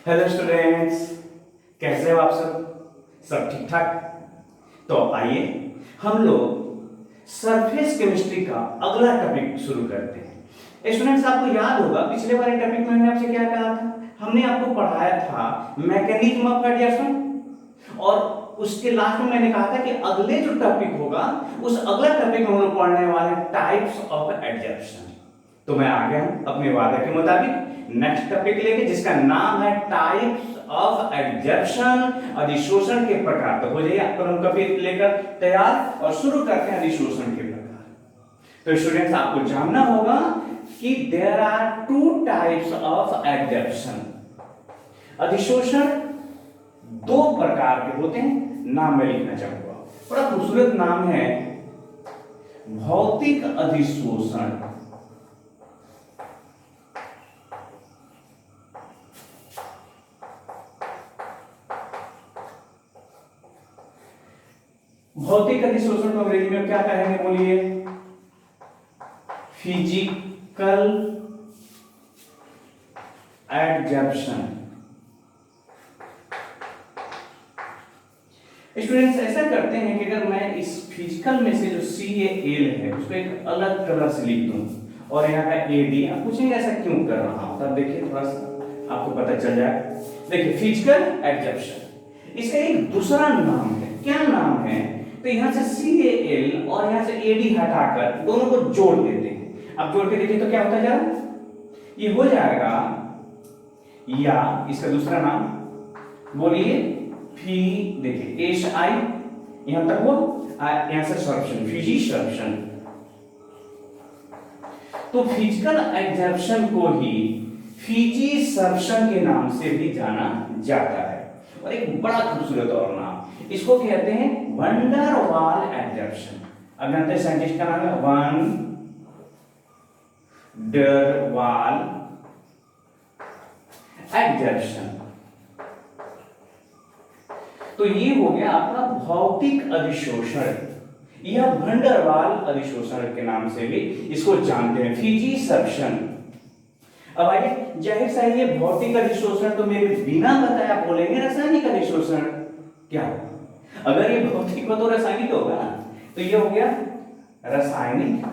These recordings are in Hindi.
हेलो स्टूडेंट्स, कैसे हो आप सब ठीक ठाक। तो आइए हम लोग सरफेस केमिस्ट्री का अगला टॉपिक शुरू करते हैं। स्टूडेंट्स, आपको याद होगा पिछले वाले टॉपिक में हमने आपसे क्या कहा था। हमने आपको पढ़ाया था मैकेनिज्म ऑफ एडजर्प्शन, और उसके लास्ट में मैंने कहा था कि अगले जो टॉपिक होगा उस अगला टॉपिक में हम लोग पढ़ने वाले टाइप्स ऑफ एडजर्प्शन। तो मैं आ गया हूं अपने वादे के मुताबिक नेक्स्ट टॉपिक लेके, जिसका नाम है टाइप्स ऑफ एडजर्प्शन, अधिशोषण के प्रकार। तो हो जाइए आप कलम कॉपी लेकर तैयार और शुरू करते हैं अधिशोषण के प्रकार। तो स्टूडेंट्स, आपको जानना होगा कि there are two types of adsorption. अधिशोषण दो प्रकार के होते हैं। नाम मैं लिखना चाहूंगा, बड़ा खूबसूरत नाम है भौतिक अधिशोषण। भौतिक अधिशोषण को अंग्रेजी में क्या कहेंगे, बोलिए? फिजिकल एडजर्प्शन। स्टूडेंट्स, ऐसा करते हैं कि अगर मैं इस फिजिकल में से जो CaL है उसको एक अलग कलर से लिख दूं और यहाँ का AD, आप पूछेंगे ऐसा क्यों कर रहा हूं, तब देखिए थोड़ा सा आपको पता चल जाए। देखिए, फिजिकल एडजर्प्शन, इसका एक दूसरा नाम है। क्या नाम है? तो यहां से CaL और यहां से AD हटाकर दोनों को जोड़ देते हैं। अब जोड़ के देखिए तो क्या होता है, जरा ये हो जाएगा, या इसका दूसरा नाम बोलिए देखिए HI, यहां तक वो यहां से सॉल्यूशन, फिजिसॉल्यूशन। तो फिजिकल एडजर्प्शन को ही फिजिसॉल्यूशन के नाम से भी जाना जाता है, और एक बड़ा खूबसूरत और नाम, इसको कहते हैं वंडर वाल एडजर्प्शन। अब जानते हैं साइंटिस्ट का नाम है वन डर वाल एडजर्प्शन। तो ये हो गया आपका भौतिक अधिशोषण, या वंडर वाल अधिशोषण के नाम से भी इसको जानते हैं, फिजिसॉल्यूशन। अब आइए, जाहिर सा ये भौतिक अधिशोषण तो मेरे बिना बताया बोलेंगे रासायनिक अधिशोषण। क्या अगर ये भौतिक हो तो रासायनिक होगा ना, तो ये हो गया रासायनिक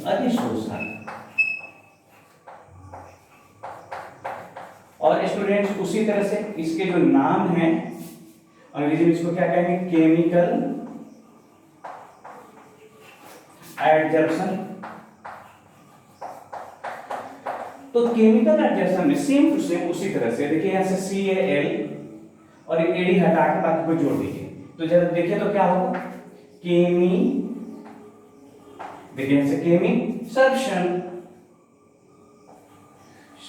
अधिशोषण। और स्टूडेंट्स, उसी तरह से इसके जो नाम हैं अंग्रेजी में इसको क्या कहेंगे, केमिकल एडजर्प्शन। तो केमिकल एडजर्प्शन में सेम टू सेम उसी तरह से देखिए, यहां से CaL और AD हटा के बाकी को जोड़ दीजिए, तो जब देखिए तो क्या होगा, देखिए यहां से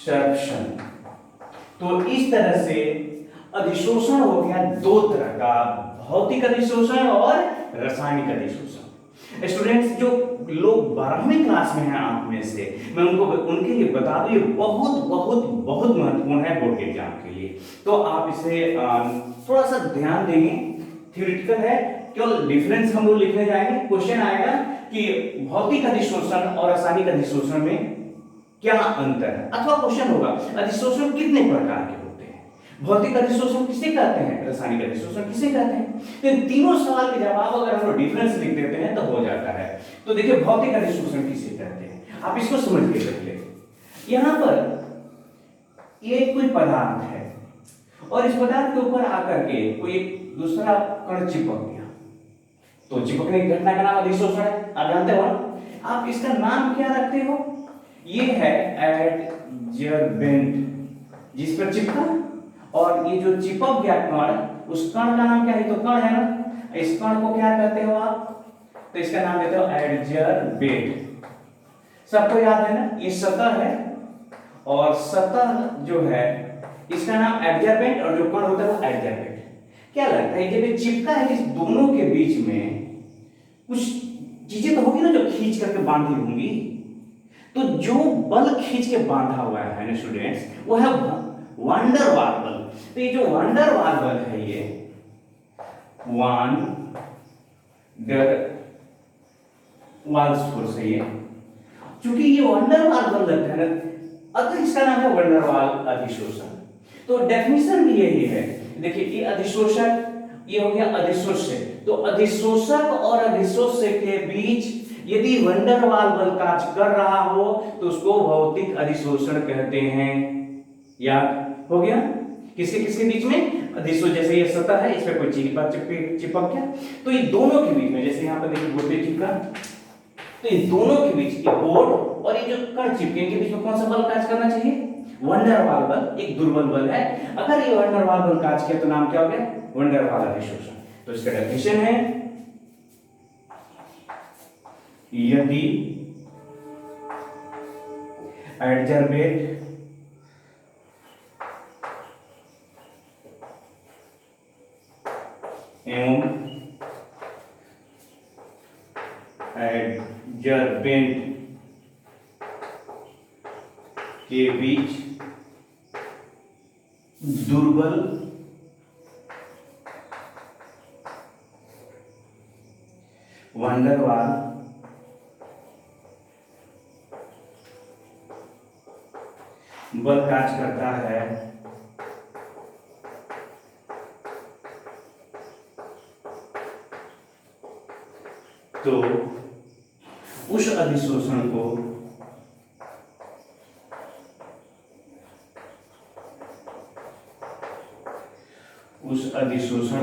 सॉल्यूशन। तो इस तरह से अधिशोषण हो गया दो तरह का, भौतिक अधिशोषण और रासायनिक अधिशोषण। स्टूडेंट्स, जो लोग 12वीं क्लास में हैं आप में से, मैं उनके लिए बता दूं, ये बहुत बहुत बहुत महत्वपूर्ण है बोर्ड के एग्जाम के लिए। तो आप इसे थोड़ा सा ध्यान देंगे। थ्योरेटिकल है, केवल डिफरेंस हम लोग लिखने जाएंगे। क्वेश्चन आएगा कि भौतिक अधिशोषण और रासायनिक अधिशोषण में क्या अंतर है, अथवा क्वेश्चन होगा अधिशोषण कितने प्रकार के होते हैं, भौतिक अधिशोषण किसे कहते हैं, रासायनिक अधिशोषण किसे कहते हैं। तो इन तीनों सवाल के जवाब अगर हम लोग डिफरेंस लिख देते हैं तो हो जाता है। तो देखिए, भौतिक अधिशोषण किसे कहते हैं, आप इसको समझ के रखिए। यहां पर ये कोई पदार्थ है और इस पदार्थ के ऊपर आकर के कोई दूसरा कण चिपक गया, तो चिपकने की घटना का नाम अधिशोषण है। आप जानते हो ना, आप इसका नाम क्या रखते हो, ये है एडजर्बेंट, जिस पर चिपका, और ये जो चिपक गया कण, उस कण का नाम क्या है, तो कण है ना, इस कण को क्या कहते हो आप, तो इसका नाम देते हो एडजर्बेंट। सबको याद है ना, ये सतह है और सतह जो है इसका नाम एडजर्बेंट, और जो कण होता है वो एडजर्बेंट। क्या लगता है, जब ये चिपका है, इस दोनों के बीच में कुछ चीजें तो होगी ना जो खींच करके बांधी होंगी, तो जो बल खींच के बांधा हुआ है ना स्टूडेंट्स, वो है वंडर वाल बल। तो ये जो वंडर वाल बल है, ये वंडर वाल्स फोर्स है ये, क्योंकि ये वंडरवाल बल लगता है ना, अतः इसका नाम है वंडरवाल अधिशोषण। तो डेफिनेशन भी यही है। देखिए ये अधिशोषक, ये हो गया अधिशोष्य। तो अधिशोषक और अधिशोष्य के बीच यदि वंडरवाल बल कार्य कर रहा हो तो उसको भौतिक अधिशोषण कहते हैं। याद हो गया? किसके किसके बीच में? अधिशोष, जैसे ये सतह है, इस पे कोई चिपक गया, तो ये दोनों के बीच में, जैसे यहाँ पर देखिए बोर्ड पे चिपका, तो इन दोनों के बीच, ये बोर्ड और ये जो कण चिपके, इनके बीच में कौन सा बल कार्य करना चाहिए? वंडरवाल बल। एक दुर्बल बल है, अगर ये वंडरवाल बल कार्य किया तो नाम क्या हो गया? वंडरवाल अधिशोषण। तो इसका डेफिनेशन है, यदि एडजर्बेट एवं एडजर्बेंट के बीच दुर्बल वंडरवाल बल कार्य करता है, तो उस अधिशोषण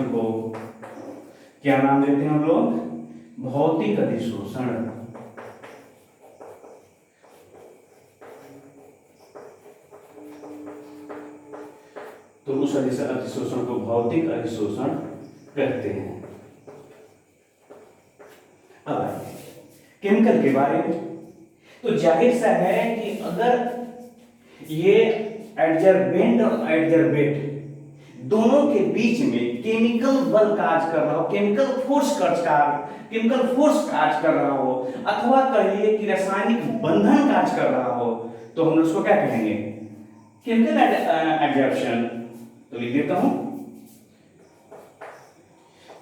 को क्या नाम देते हैं हम लोग? भौतिक अधिशोषण। तो उस अधिशोषण को भौतिक अधिशोषण कहते हैं। अब केमिकल के बारे में, तो जाहिर सा है कि अगर ये एडजर्बेंट और एडजर्बेट दोनों के बीच में केमिकल बल कार्य कर रहा हो, केमिकल फोर्स कार्य कर रहा हो, अथवा कहिए कि रासायनिक बंधन कार्य कर रहा हो, तो हम उसको क्या कहेंगे? केमिकल एडजर्प्शन। तो लिख देता हूं,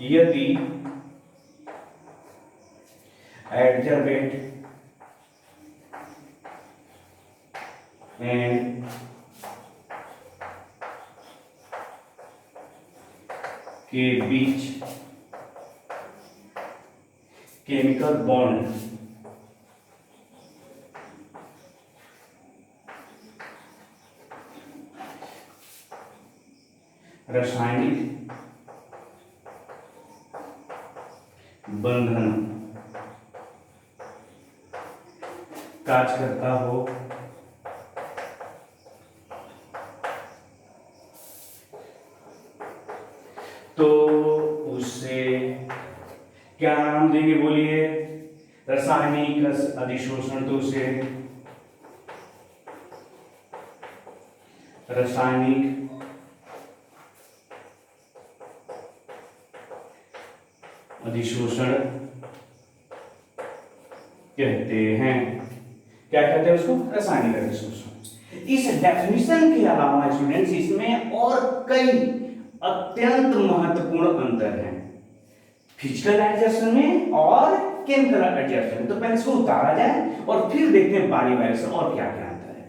यदि एडजर्बेट एंड के बीच केमिकल बॉन्ड रासायनिक बंधन कार्य करता हो, तो उसे क्या नाम देंगे? बोलिए। रासायनिक अधिशोषण। तो उसे रासायनिक अधिशोषण कहते हैं। क्या कहते हैं उसको? रासायनिक अधिशोषण। इस डेफिनेशन के अलावा स्टूडेंट्स इसमें और कई अत्यंत महत्वपूर्ण अंतर हैं फिजिकल एडजस्टमेंट में और केमिकल एडजस्टमेंट। तो पहले इसको उतारा जाए और फिर देखते हैं बारी बारी से और क्या क्या अंतर है।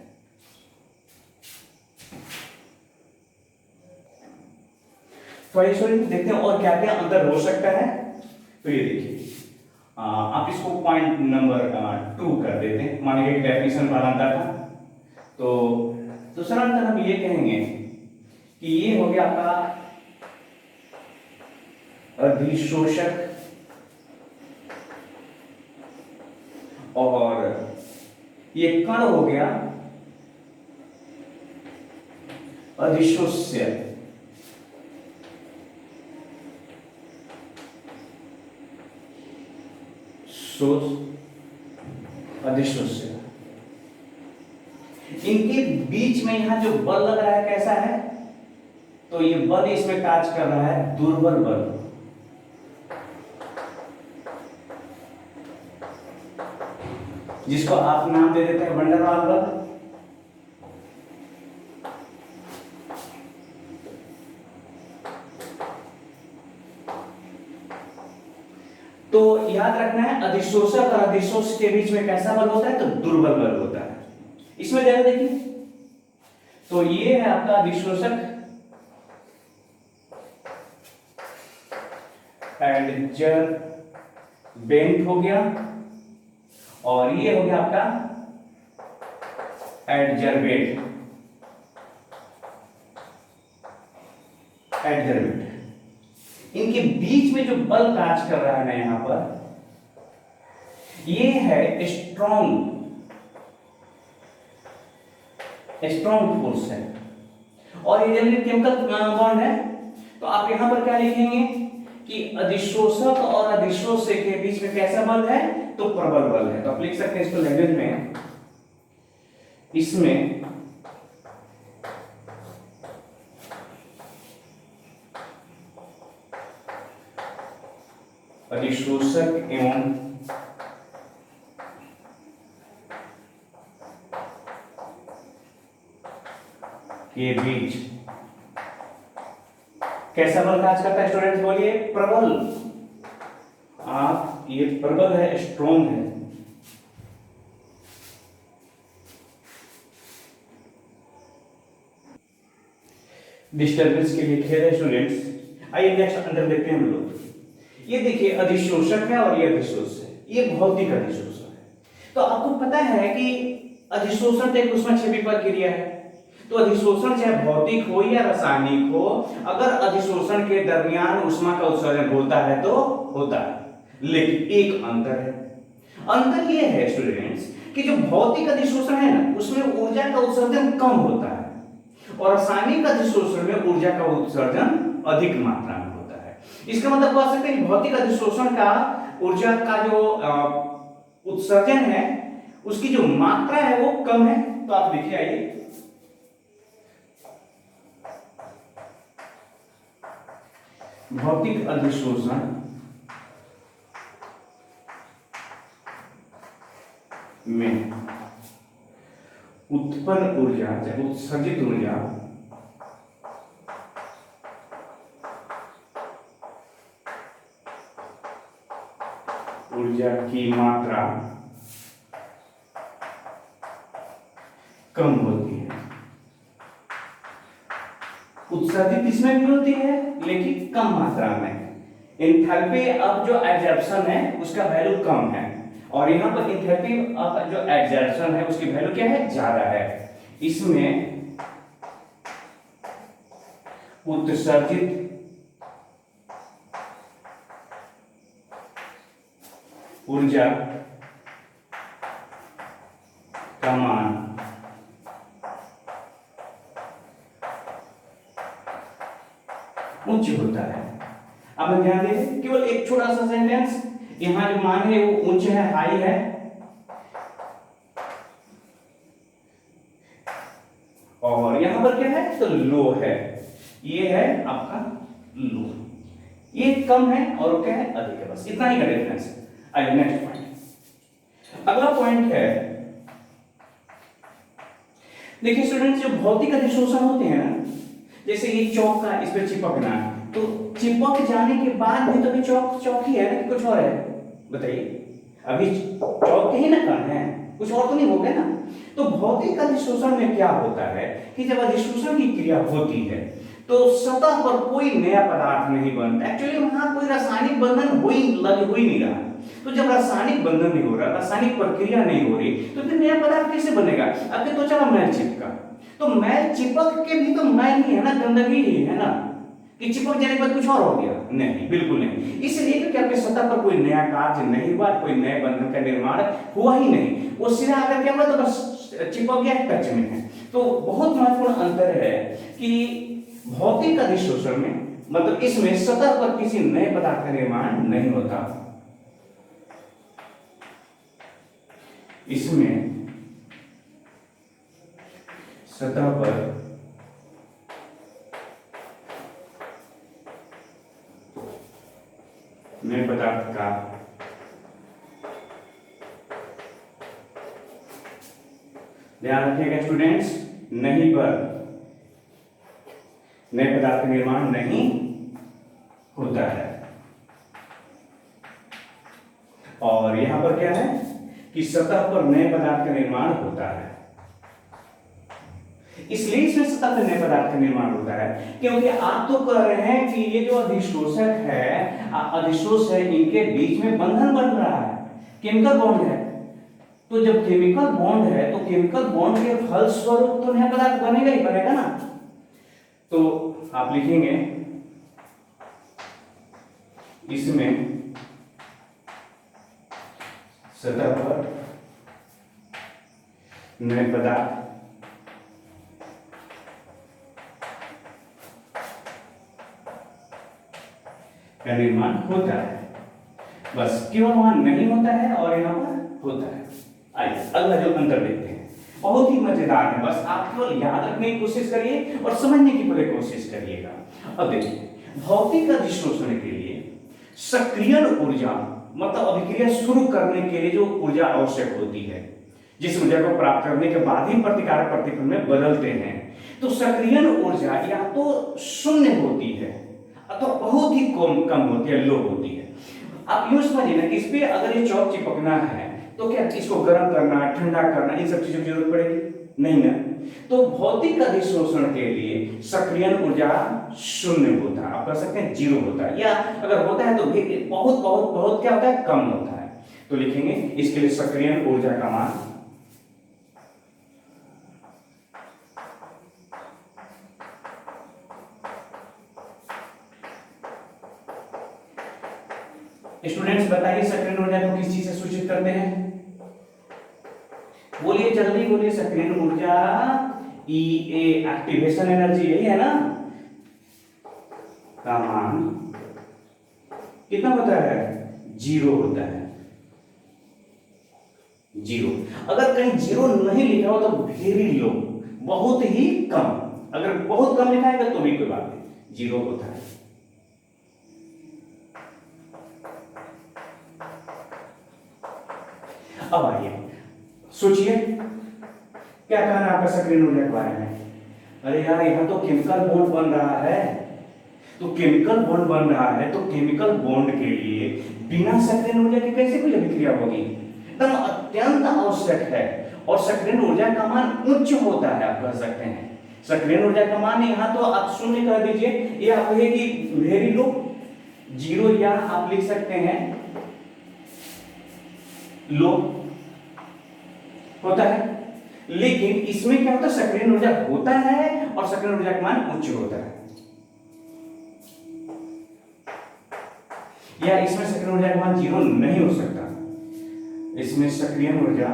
तो आइए स्टूडेंट देखते हैं और क्या क्या अंतर हो सकता है। तो ये देखिए, आप इसको पॉइंट नंबर 2 कर देते हैं। मानिए एक डेफिनेशन वाला अंतर था, तो दूसरा अंतर हम ये कहेंगे कि ये हो गया आपका अधिशोषक और ये कण हो गया अधिशोष्य। अधिशोष्य, इनके बीच में यहां जो बल लग रहा है कैसा है? तो ये बल इसमें कार्य कर रहा है दुर्बल बल। जिसको आप नाम दे देते हैं वंडरवाल बल। तो याद रखना है अधिशोषक और अधिशोष के बीच में कैसा बल होता है, तो दुर्बल बल होता है। इसमें ध्यान देखिए, तो ये है आपका अधिशोषक एडजर्बेंट हो गया, और ये हो गया आपका एडजर्बेट। इनके बीच में जो बल कार्य कर रहा है ना यहां पर, ये है स्ट्रॉन्ग फोर्स है, और ये जनरली केमिकल बॉन्ड है। तो आप यहां पर क्या लिखेंगे कि अधिशोषक और अधिशोष्य के बीच में कैसा बल है, तो प्रबल बल है। तो आप लिख सकते हैं इसको लैंग्वेज में, इसमें अधिशोषक एवं के बीच कैसा बल कार्य करता है स्टूडेंट्स, बोलिए प्रबल। आप ये प्रबल है, स्ट्रॉन्ग है। डिस्टर्बेंस के लिए खेद है स्टूडेंट्स। आइए नेक्स्ट अंदर देखते हैं हम लोग। ये देखिए अधिशोषक है और ये अधिशोष है, ये भौतिक अधिशोषण है। तो आपको पता है कि अधिशोषण एक ऊष्माक्षेपी प्रक्रिया है। तो अधिशोषण चाहे भौतिक हो या रासायनिक हो, अगर अधिशोषण के दरमियान ऊष्मा का उत्सर्जन होता है तो होता है, लेकिन एक अंतर है। अंतर यह है स्टूडेंट्स कि जो भौतिक अधिशोषण है ना, उसमें ऊर्जा का उत्सर्जन कम होता है, और रासायनिक अधिशोषण में ऊर्जा का उत्सर्जन अधिक मात्रा में होता है। इसका मतलब कह सकते हैं कि भौतिक अधिशोषण का ऊर्जा का जो उत्सर्जन है, उसकी जो मात्रा है वो कम है। तो आप देखिए, आइए भौतिक अधिशोषण में उत्पन्न ऊर्जा, उत्सर्जित ऊर्जा की मात्रा कम होती है। उत्सर्जित इसमें भी होती है, लेकिन कम मात्रा में। एंथैल्पी अब जो एब्जॉर्प्शन है उसका वैल्यू कम है, और यहां पर एंथैल्पी अब जो एब्जॉर्प्शन है उसकी वैल्यू क्या है, ज्यादा है। इसमें उत्सर्जित ऊर्जा का मान उच्च होता है। अब ध्यान दीजिए, केवल एक छोटा सा सेंटेंस, यहां जो मान है वो उच्च है, हाई है, और यहां पर क्या है, तो लो है। ये है आपका लो, ये कम है और क्या है, अधिक है। बस इतना ही का डिफरेंस है। आइए नेक्स्ट पॉइंट। अगला पॉइंट है, देखिए स्टूडेंट्स, जो भौतिक अधिशोषण होते हैं ना, जैसे ये चौक का इस पे चिपकना है, तो चिपक जाने के बाद भी तो अभी चौक ही है ना, कुछ और है, बताइए। अभी चौक के ही ना कण है, कुछ और तो नहीं हो गया ना। तो भौतिक अधिशोषण में क्या होता है कि जब अधिशोषण की क्रिया होती है तो सतह पर कोई नया पदार्थ नहीं बनता। एक्चुअली वहां कोई रासायनिक बंधन हो ही नहीं रहा। तो जब रासायनिक बंधन नहीं हो रहा, रासायनिक प्रक्रिया नहीं हो रही, तो फिर नया पदार्थ कैसे बनेगा। आपके त्वचा में मैल चिपका, तो मैल चिपक के भी तो मैल ही है ना, गंदगी ही है ना, कि चिपक जाने के बाद कुछ और हो गया, नहीं, बिल्कुल नहीं। इसलिए क्योंकि आपके सतह पर कोई नया कार्य नहीं हुआ, कोई नए बंधन का निर्माण हुआ ही नहीं, वो सीधा आकर क्या हुआ, तो बस चिपक गया, टच में है। तो बहुत महत्वपूर्ण अंतर है कि भौतिक अधिशोषण में, मतलब इसमें सतह पर किसी नए पदार्थ का निर्माण नहीं होता। इसमें सतह पर नए पदार्थ का ध्यान रखिएगा स्टूडेंट्स, नहीं पर नए पदार्थ का निर्माण नहीं होता है। और यहां पर क्या है कि सतह पर नए पदार्थ का निर्माण होता है। इसलिए इसमें सतह पर नए पदार्थ का निर्माण होता है क्योंकि आप तो कह रहे हैं कि ये जो अधिशोषक है, अधिशोष है, इनके बीच में बंधन बन रहा है, केमिकल बॉन्ड है। तो जब केमिकल बॉन्ड है तो केमिकल बॉन्ड के फलस्वरूप तो नया पदार्थ बनेगा ही बनेगा ना। तो आप लिखेंगे इसमें सतह पर नए पदार्थ का निर्माण होता है, बस केवल वहां नहीं होता है और यहां पर होता है। आइए अगला जो अंतर देखते हैं, बहुत ही मजेदार है, बस आप केवल याद रखने की कोशिश करिए और समझने की पूरी कोशिश करिएगा। अब देखिए, भौतिक अधिशोषण के लिए सक्रियण ऊर्जा मतलब अभिक्रिया शुरू करने के लिए जो ऊर्जा आवश्यक होती है, जिस ऊर्जा को प्राप्त करने के बाद ही प्रतिकारक प्रतिफल में बदलते हैं, तो सक्रियण ऊर्जा या तो शून्य होती है अथवा बहुत ही कम होती है, लो होती है। आप यूं समझिए ना कि इस पे अगर ये चौक चिपकना है तो क्या इसको गर्म करना, ठंडा करना, इन सब चीजों की जरूरत पड़ेगी? नहीं ना। तो भौतिक अधिशोषण के लिए सक्रियण ऊर्जा शून्य होता है, आप कह सकते हैं जीरो होता है, या अगर होता है तो भी बहुत बहुत बहुत क्या होता है, कम होता है। तो लिखेंगे इसके लिए सक्रियण ऊर्जा का मान स्टूडेंट्स बताइए सक्रियण ऊर्जा को किस चीज से सूचित करते हैं? बोलिए जल्दी बोलिए, सक्रियण ऊर्जा ईए एक्टिवेशन एनर्जी, यही है ना, का मान कितना होता है? जीरो होता है, जीरो। अगर कहीं जीरो नहीं लिखा हो तो वेरी लो, बहुत ही कम। अगर बहुत कम लिखा है तो भी कोई बात नहीं, जीरो होता है। अब आइए सोचिए क्या कहना है आपका सक्रियण ऊर्जा के बारे में। अरे यार यहाँ तो केमिकल बॉन्ड बन रहा है, तो केमिकल बॉन्ड बन रहा है तो केमिकल बॉन्ड के लिए बिना सक्रियण ऊर्जा के कैसे कोई अभिक्रिया होगी? एकदम अत्यंत आवश्यक है। और सक्रियण ऊर्जा का मान उच्च होता है, आप कह सकते हैं। सक्रियण ऊर्जा का मान यहाँ तो आप शून्य कह दीजिए, ये आप कहेगी वेरी लो, जीरो, या आप लिख सकते हैं लो होता है। लेकिन इसमें क्या होता है, सक्रियण ऊर्जा होता है और सक्रियण ऊर्जा का मान उच्च होता है, या इसमें सक्रियण ऊर्जा का मान जीरो नहीं हो सकता। इसमें सक्रियण ऊर्जा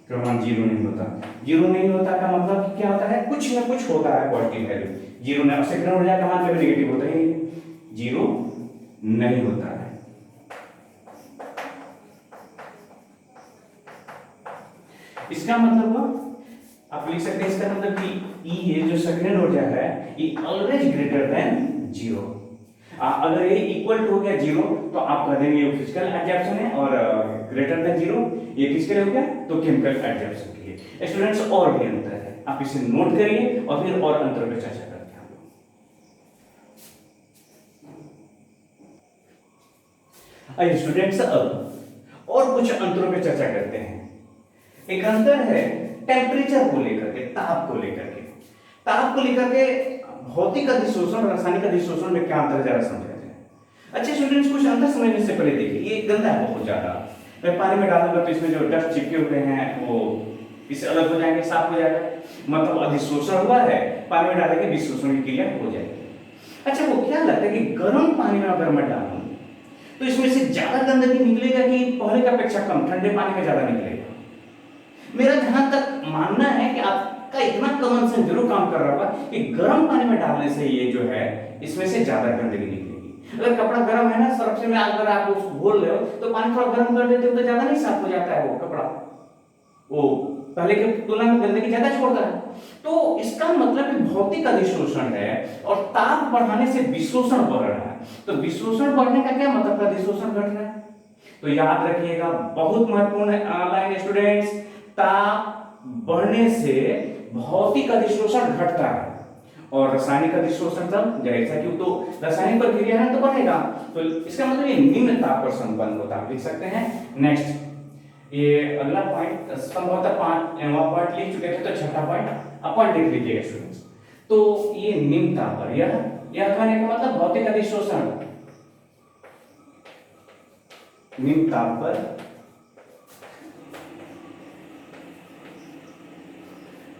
का मान जीरो नहीं होता। जीरो नहीं होता का मतलब कि क्या होता है, कुछ ना कुछ होता है पॉजिटिव वैल्यू, जीरो नहीं। सक्रियण ऊर्जा का मान कभी नेगेटिव होता ही नहीं, जीरो नहीं होता है। इसका मतलब आप लिख सकते हैं, इसका मतलब कि ये जो सक्रियण ऊर्जा है ये ऑलवेज ग्रेटर देन जीरो। अगर ये इक्वल टू हो गया जीरो तो आप कह देंगे ये फिजिकल एडजॉर्प्शन है, और ग्रेटर देन जीरो ये किसके लिए हो गया, तो केमिकल एडजॉर्प्शन के लिए। स्टूडेंट्स और भी अंतर है, आप इसे नोट करिए और फिर और अंतर पर चर्चा करते हैं हम लोग। आइए स्टूडेंट्स अब और कुछ अंतरों पर चर्चा करते हैं। एक अंतर है टेम्परेचर को लेकर के, ताप को लेकर के। ताप को लेकर के भौतिक अधिशोषण और रासायनिक अधिशोषण में क्या अंतर, जरा समझा जाए। अच्छा स्टूडेंट्स, कुछ अंतर समझने से पहले देखिए, ये गंदा है बहुत ज्यादा, मैं पानी में डालूंगा तो इसमें जो डस्ट चिपके हुए हैं वो इससे अलग हो जाएंगे, साफ हो जाएगा, मतलब अधिशोषण हुआ है, पानी में डालेंगे विशोषण की क्रिया हो जाएगी। अच्छा वो क्या लगता है कि गर्म पानी में अगर मैं डालूं तो इसमें से ज्यादा गंदगी निकलेगा कि पहले की अपेक्षा कम, ठंडे पानी में ज्यादा निकलेगा? मेरा जहां तक मानना है कि आपका इतना कॉमन सेंस जरूर काम कर रहा होगा कि गर्म पानी में डालने से ये जो है इसमें से ज्यादा गंदगी निकलेगी। अगर कपड़ा गर्म है ना, सर्फ से में अगर आप उसको घोल रहे हो तो पानी थोड़ा गर्म कर देते हो तो ज्यादा नहीं साफ हो जाता है वो कपड़ा, वो पहले की तुलना में गंदगी ज्यादा छोड़ता है। तो इसका मतलब कि भौतिक अधिशोषण है और ताप बढ़ाने से विशोषण बढ़ रहा है। तो विशोषण बढ़ने का क्या मतलब, अधिशोषण घट रहा है। तो याद रखिएगा, बहुत महत्वपूर्ण लाइन स्टूडेंट्स, ताप बढ़ने से भौतिक अधिशोषण घटता है और रासायनिक अधिशोषण तब जाहिर सा, क्यों तो रासायनिक प्रक्रिया है तो बढ़ेगा। तो इसका मतलब ये निम्न ताप पर संपन्न होता है, लिख सकते हैं। नेक्स्ट ये अगला पॉइंट संभवतः 5वां पॉइंट लिख चुके थे, तो छठा पॉइंट अपन लिख लीजिएगा स्टूडेंट्स। तो ये निम्न ताप पर, यह कहने का मतलब भौतिक अधिशोषण निम्न ताप पर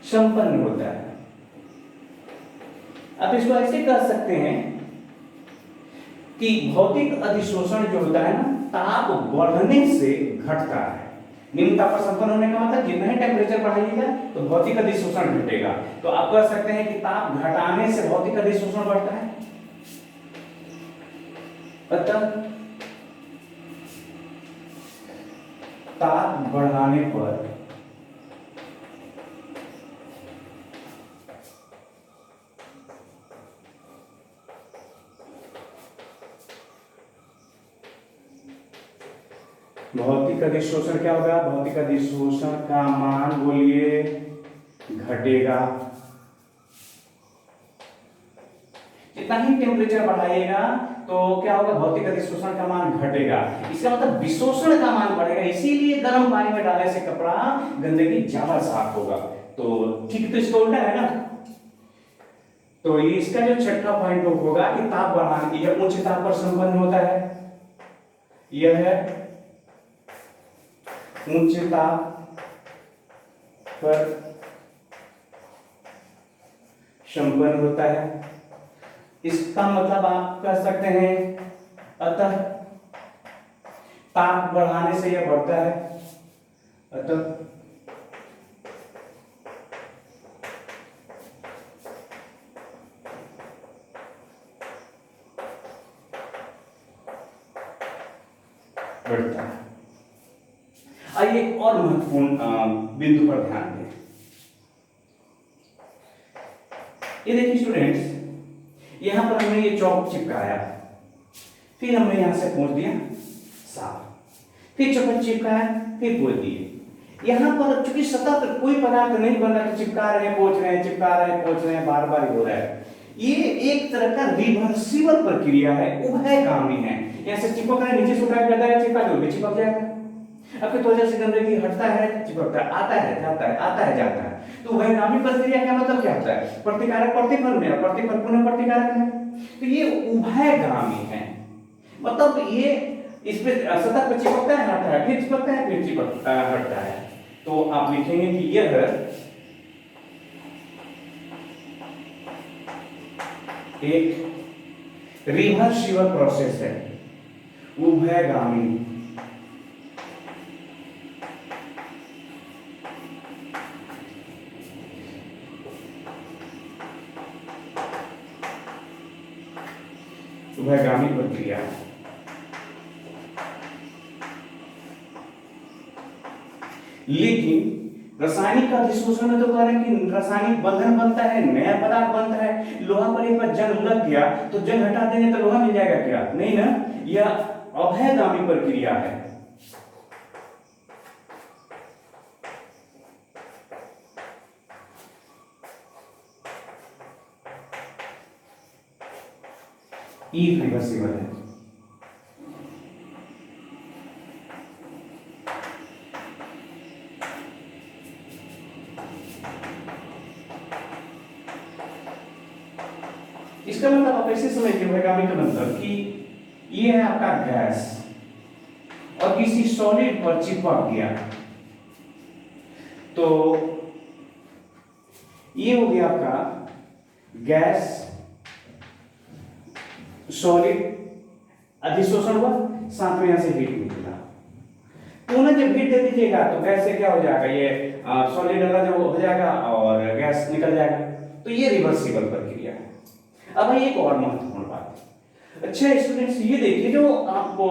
संपन्न होता है। अब इसको ऐसे कह सकते हैं कि भौतिक अधिशोषण जो होता है ना, ताप बढ़ने से घटता है। निम्न ताप पर संपन्न होने का मतलब जितना ही टेम्परेचर बढ़ाइएगा तो भौतिक अधिशोषण घटेगा। तो आप कह सकते हैं कि ताप घटाने से भौतिक अधिशोषण बढ़ता है। अतः ताप बढ़ाने पर भौतिक अधिशोषण क्या होगा? भौतिक अधिशोषण का मान बोलिए घटेगा। जितना ही टेम्परेचर बढ़ाइएगा तो क्या होगा? भौतिक अधिशोषण का मान घटेगा। इसका मतलब विशोषण का मान बढ़ेगा, इसीलिए गर्म पानी में डालने से कपड़ा गंदगी ज्यादा साफ होगा। तो ठीक, तो इसका उल्टा है ना। तो ये इसका जो छठा पॉइंट होगा कि ताप बढ़ाने की, यह उच्च ताप पर संपन्न होता है, यह है उच्च ताप पर संपन्न होता है। इसका मतलब आप कह सकते हैं अतः ताप बढ़ाने से यह बढ़ता है, अतः बढ़ता है। आइए एक और महत्वपूर्ण बिंदु पर ध्यान दें। ये देखिए स्टूडेंट्स, यहां पर हमने ये चौक चिपकाया, फिर हमने यहां से पोंछ दिया साफ, फिर चौक चिपकाया, फिर पोंछ दिए। यहां पर चूंकि सतह पर कोई पदार्थ नहीं बन रहा, तो चिपका रहे हैं, पोंछ रहे हैं, चिपका रहे हैं, पोंछ रहे हैं, बार बार हो रहा है। ये एक तरह का रिवर्सिबल प्रक्रिया है, उभयगामी है। यहां से चिपक रहा है, नीचे से उठा के गदा चिपका दो, भी चिपक जाएगा। अब फिर त्वचा से गंदगी हटता है, चिपकता है, आता है, जाता है, आता है, जाता है। तो उभयगामी प्रक्रिया का मतलब क्या होता है? प्रतिकारक प्रतिफल में, प्रतिफल पुनः प्रतिकारक में। तो ये उभयगामी है, मतलब ये इस पे सतह पर चिपकता है, हटता है, फिर चिपकता है, फिर चिपकता है, हटता है। तो आप लिखेंगे कि यह एक रिवर्सिबल प्रोसेस है, उभयगामी। उभयगामी प्रक्रिया। लेकिन रासायनिक अधिशोषण में तो कह रहे हैं कि रासायनिक बंधन बनता है, नया पदार्थ बनता है। लोहा पर एक बार जंग लग गया तो जंग हटा देंगे तो लोहा मिल जाएगा क्या? नहीं ना, यह अभयगामी प्रक्रिया है। इरिवर्सिबल है। इसका मतलब आप ऐसे समझिए उभयगामी का मतलब कि ये है आपका गैस और किसी सॉलिड पर चिपक गया, तो ये हो गया आपका गैस सॉलिड अधिशोषण हुआ, साथ में यहां से हीट निकला। पुनः जब हीट दे दीजिएगा तो गैस से क्या हो जाएगा? ये सॉलिड वाला जो हो जाएगा और गैस निकल जाएगा। तो ये रिवर्सिबल प्रक्रिया है। अब एक और महत्वपूर्ण बात, अच्छा स्टूडेंट्स, ये देखिए जो आपको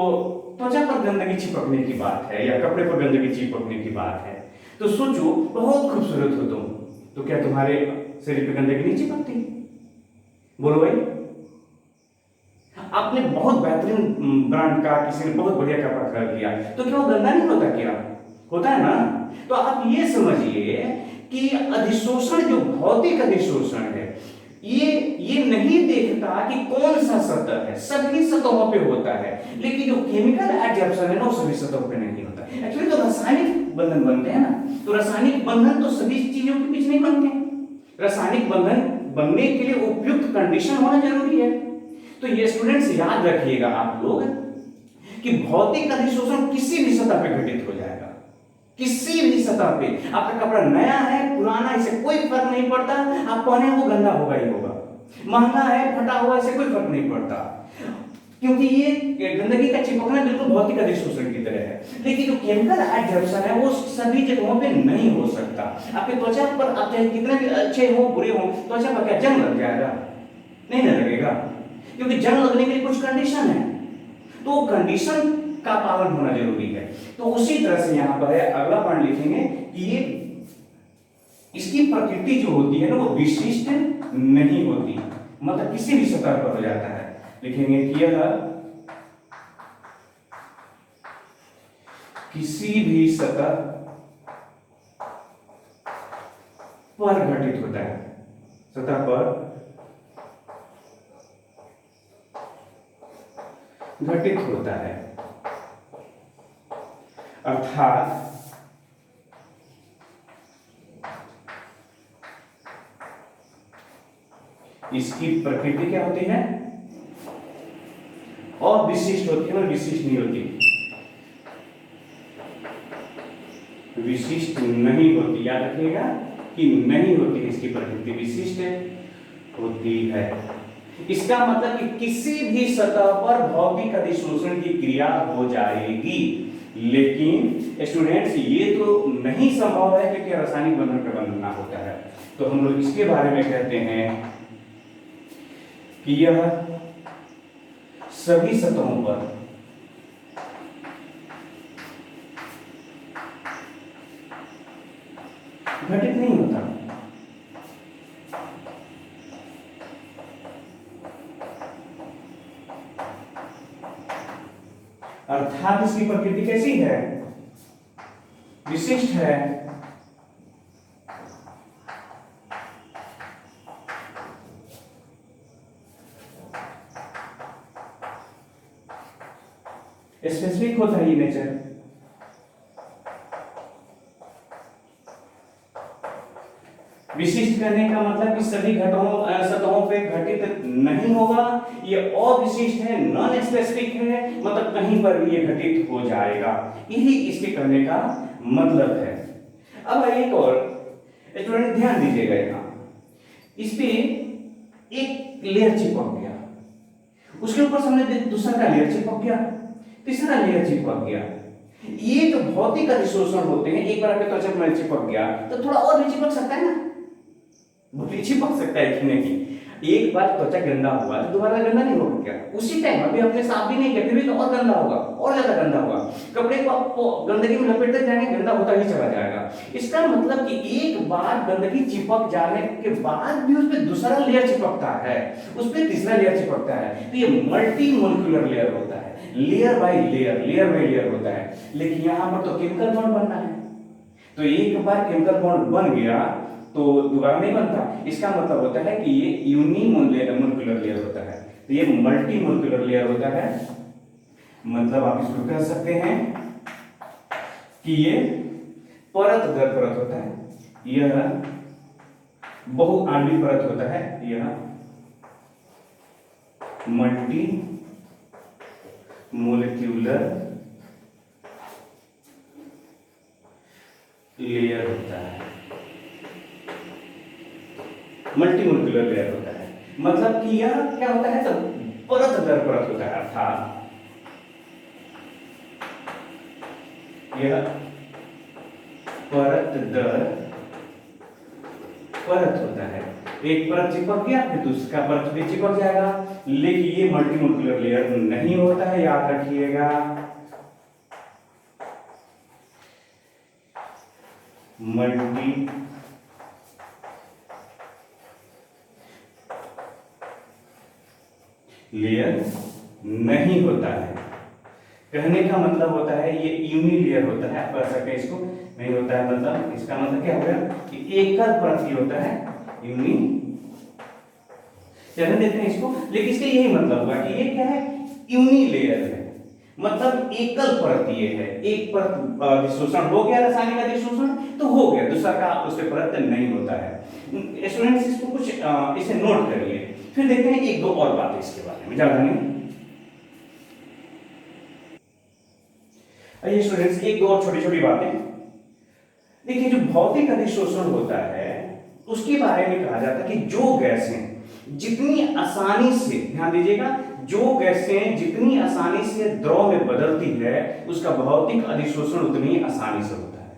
त्वचा पर गंदगी चिपकने की बात है या कपड़े पर गंदगी चिपकने की बात है, तो सोचो बहुत खूबसूरत हो तुम, तो क्या तुम्हारे शरीर पर गंदगी नहीं चिपकती? बोलो भाई। आपने बहुत बेहतरीन ब्रांड का, किसी ने बहुत बढ़िया कपड़ा खरीद लिया, तो क्या वो गंदा नहीं होता? क्या होता है ना? तो आप ये समझिए कि अधिशोषण जो भौतिक अधिशोषण है ये नहीं देखता कि कौन सा सतह है, सभी सतहों पे होता है, लेकिन जो केमिकल एडजॉर्प्शन है ना वो सभी सतहों पे नहीं होता। एक्चुअली तो रासायनिक बंधन बनते हैं ना, तो रासायनिक बंधन तो सभी चीजों के बीच नहीं बनते हैं। रासायनिक बंधन बनने के लिए उपयुक्त कंडीशन होना जरूरी है। तो ये स्टूडेंट्स याद रखिएगा आप लोग कि भौतिक अधिशोषण किसी भी सतह पे घटित हो जाएगा, किसी भी सतह पे। आपका कपड़ा नया है पुराना, इससे कोई फर्क नहीं पड़ता, आप पहने वो गंदा होगा ही होगा, महंगा है फटा हुआ, इससे कोई फर्क नहीं पड़ता, क्योंकि ये गंदगी का चिपकना बिल्कुल भौतिक अधिशोषण की तरह है। लेकिन जो केमिकल एडजॉर्प्शन है वो सभी जगहों पे नहीं हो सकता। आपके त्वचा पर आप चाहे कितने भी अच्छे हो बुरे हो, त्वचा पर क्या जंग लग जाएगा? नहीं ना लगेगा, क्योंकि जंग लगने के लिए कुछ कंडीशन है, तो कंडीशन का पालन होना जरूरी है। तो उसी तरह से यहां पर है, अगला पॉइंट लिखेंगे कि ये इसकी प्रकृति जो होती है ना वो विशिष्ट नहीं होती, मतलब किसी भी सतह पर हो जाता है। लिखेंगे कि यह किसी भी सतह पर घटित होता है, सतह पर घटित होता है, अर्थात इसकी प्रकृति क्या होती है? अविशिष्ट होती है और विशिष्ट नहीं होती, विशिष्ट नहीं होती। याद रखिएगा कि नहीं होती है इसकी प्रकृति, विशिष्ट होती है। इसका मतलब कि किसी भी सतह पर भौतिक अधिशोषण की क्रिया हो जाएगी, लेकिन स्टूडेंट्स ये तो नहीं संभव है क्योंकि रासायनिक बंधन का बनना होता है। तो हम लोग इसके बारे में कहते हैं कि यह सभी सतहों पर घटित नहीं होता। अर्थात इसकी प्रकृति कैसी है? विशिष्ट है। स्पेसिफिक होता है ये नेचर। विशिष्ट करने का मतलब कि सभी सतहों पे घटित नहीं होगा, ये अविशिष्ट है, नॉन स्पेसिफिक है, मतलब कहीं पर भी ये घटित हो जाएगा, यही इसके कहने का मतलब है। अब एक और स्टूडेंट ध्यान दीजिएगा, यहां इस पे एक लेयर चिपक गया, उसके ऊपर हमने दूसरा लेयर चिपक गया, तीसरा लेयर चिपक गया। ये जो भौतिक अधिशोषण होते हैं, एक बार आपके त्वचा में चिपक गया तो थोड़ा और भी चिपक सकता है ना, भी चिपक सकता है कि नहीं। एक बार त्वचा गंदा हुआ तो दोबारा गंदा नहीं होगा क्या? उसी टाइम अभी आपने साफ भी नहीं किया फिर भी तो और गंदा होगा, और ज्यादा गंदा होगा। कपड़े को आप गंदगी में लपेटते जाएंगे, गंदा होता ही चला जाएगा। इसका मतलब कि एक बार गंदगी चिपक जाने के बाद भी उस पर दूसरा लेयर चिपकता है, उस पर तीसरा लेयर चिपकता है, तो ये मल्टी मोलिकुलर लेयर होता है, लेयर बाय लेयर होता है। लेकिन यहाँ पर तो केमिकल बॉन्ड बनना है, तो एक बार केमिकल बॉन्ड बन गया तो दोबारा नहीं बनता। इसका मतलब होता है कि ये यूनिमोलिकुलर लेयर होता है, तो ये मल्टी मोलिकुलर लेयर होता है। मतलब आप इसको कह सकते हैं कि ये परत दर परत होता है, यह बहुआण्विक परत होता है, यह मल्टी मोलिक्यूलर लेयर होता है, मल्टी मोलिकुलर लेयर होता है। मतलब कि यह क्या होता है? तो परत दर परत होता है, अर्थात यह परत दर परत होता है। एक परत चिपक गया फिर दूसरा परत भी चिपक जाएगा, लेकिन ये मल्टी मोलिकुलर लेयर नहीं होता है, याद रखिएगा। मल्टी लेयर नहीं होता है। कहने का मतलब होता है ये यूनी लेयर होता है, आप कह सकते हैं इसको, नहीं होता है मतलब इसका मतलब क्या हो गया कि एकल परत होता है यूनि। चलने देते हैं इसको, लेकिन इसका यही मतलब हुआ कि ये क्या है, यूनि लेयर है, मतलब एकल परत ये है। एक परत अधिशोषण हो गया, रासायनिक अधिशोषण तो हो गया, दूसरा का उस पे परत नहीं होता है। स्टूडेंट्स इसको कुछ इसे नोट करिए, फिर देखते हैं एक दो और बातें इसके बारे में, ज्यादा नहीं। आइए स्टूडेंट्स, एक दो और छोटी छोटी बातें देखिए। जो भौतिक अधिशोषण होता है उसके बारे में कहा जाता है कि जो गैसें जितनी आसानी से, ध्यान दीजिएगा, जो गैसें जितनी आसानी से द्रव में बदलती है उसका भौतिक अधिशोषण उतनी आसानी से होता है।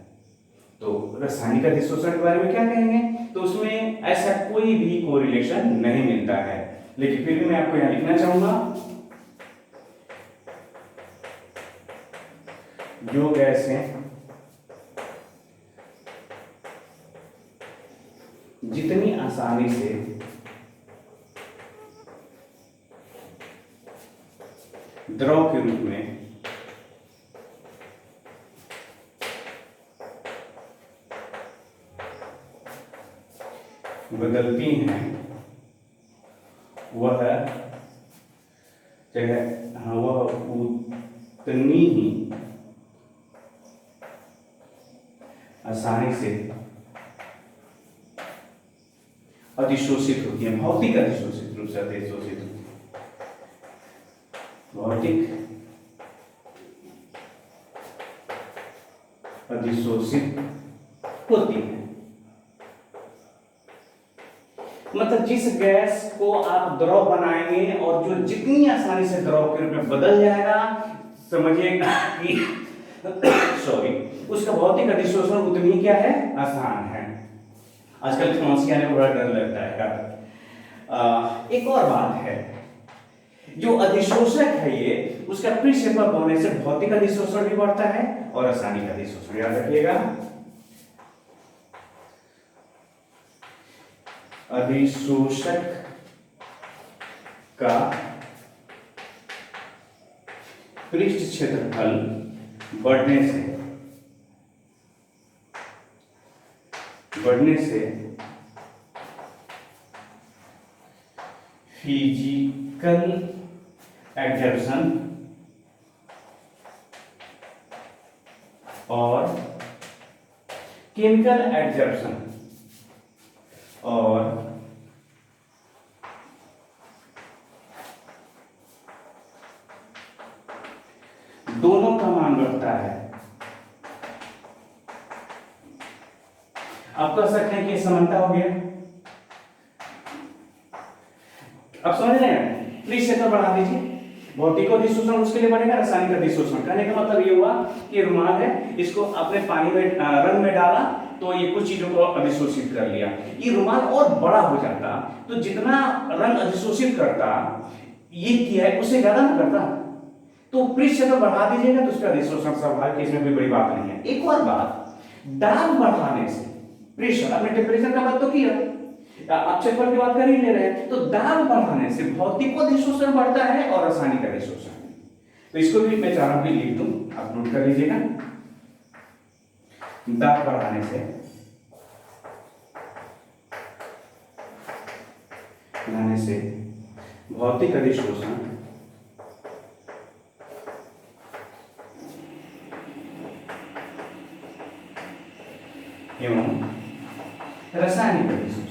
तो रासायनिक अधिशोषण के बारे में क्या कहेंगे, तो उसमें ऐसा कोई भी कोरिलेशन नहीं मिलता है। लेकिन फिर भी मैं आपको यहां लिखना चाहूंगा, जो गैसें जितनी आसानी से द्रव के रूप में बदलती हैं वह उतनी ही आसानी से अधिशोषित होती है, भौतिक अधिशोषित रूप से अधिशोषित होती है, भौतिक अधिशोषित होती है। मतलब जिस गैस को आप द्रव बनाएंगे और जो जितनी आसानी से द्रव के रूप में बदल जाएगा, समझिएगा कि सॉरी, उसका भौतिक अधिशोषण उतनी क्या है, आसान है। आजकल खांसी आने में बड़ा डर लगता है। एक और बात है, जो अधिशोषक है ये, उसका प्रिक्षेपक होने से भौतिक अधिशोषण भी बढ़ता है और रासायनिक अधिशोषण, याद रखिएगा। अधिशोषक का पृष्ठ क्षेत्रफल बढ़ने से फिजिकल एडजर्शन और केमिकल एडजर्शन और दोनों का मान बढ़ता है। आप कह सकते हैं कि समानता हो गया। अब समझ रहे हैं, प्लीज क्षेत्र बढ़ा दीजिए, भौतिक अधिशोषण उसके लिए बढ़ेगा, रासायनिक अधिशोषण। कहने का मतलब ये हुआ कि रुमाल है, इसको आपने पानी में रंग में डाला तो ये कुछ चीजों को अधिशोषित कर लिया, ये रुमाल और बड़ा हो जाता तो जितना रंग अधिशोषित करता ये किया है उससे ज्यादा ना करता, तो पृष्ठ क्षेत्र बढ़ा दीजिएगा तो उसका अधिशोषण स्वाभाविक, इसमें कोई बड़ी बात नहीं है। एक और बात, दाब बढ़ाने से प्रेशर, आपने टेम्परेचर का बात तो किया, आप क्षेत्रफल की बात कर ही ले रहे हैं, तो दाब बढ़ाने से भौतिक अधिशोषण बढ़ता है और रासायनिक अधिशोषण। तो इसको भी मैं चाह रहा हूं कि लिख दूं, आप नोट कर लीजिएगा। दाब बढ़ाने से भौतिक अधिशोषण एवं रासायनिक अधिशोषण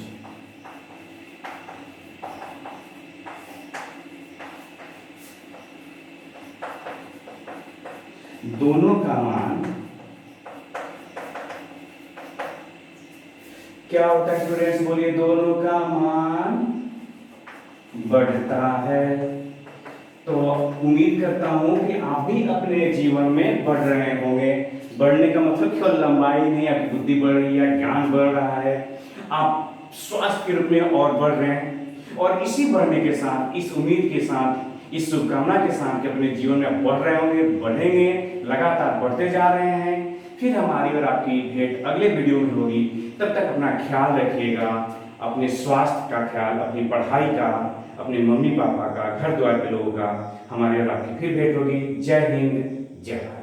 दोनों का मान क्या होता है स्टूडेंट्स, बोलिए, दोनों का मान बढ़ता है। तो उम्मीद करता हूं कि आप भी अपने जीवन में बढ़ रहे होंगे। बढ़ने का मतलब केवल लंबाई नहीं, आपकी बुद्धि बढ़ रही है, ज्ञान बढ़ रहा है, आप स्वास्थ्य के रूप में और बढ़ रहे हैं। और इसी बढ़ने के साथ, इस उम्मीद के साथ, इस शुभकामना के साथ कि अपने जीवन में बढ़ रहे होंगे, बढ़ेंगे, लगातार बढ़ते जा रहे हैं। फिर हमारी और आपकी भेंट अगले वीडियो में होगी। तब तक अपना ख्याल रखिएगा, अपने स्वास्थ्य का ख्याल, अपनी पढ़ाई का, अपने मम्मी पापा का, घर द्वार के लोगों का। हमारी और आपकी फिर भेंट होगी। जय हिंद, जय भारत।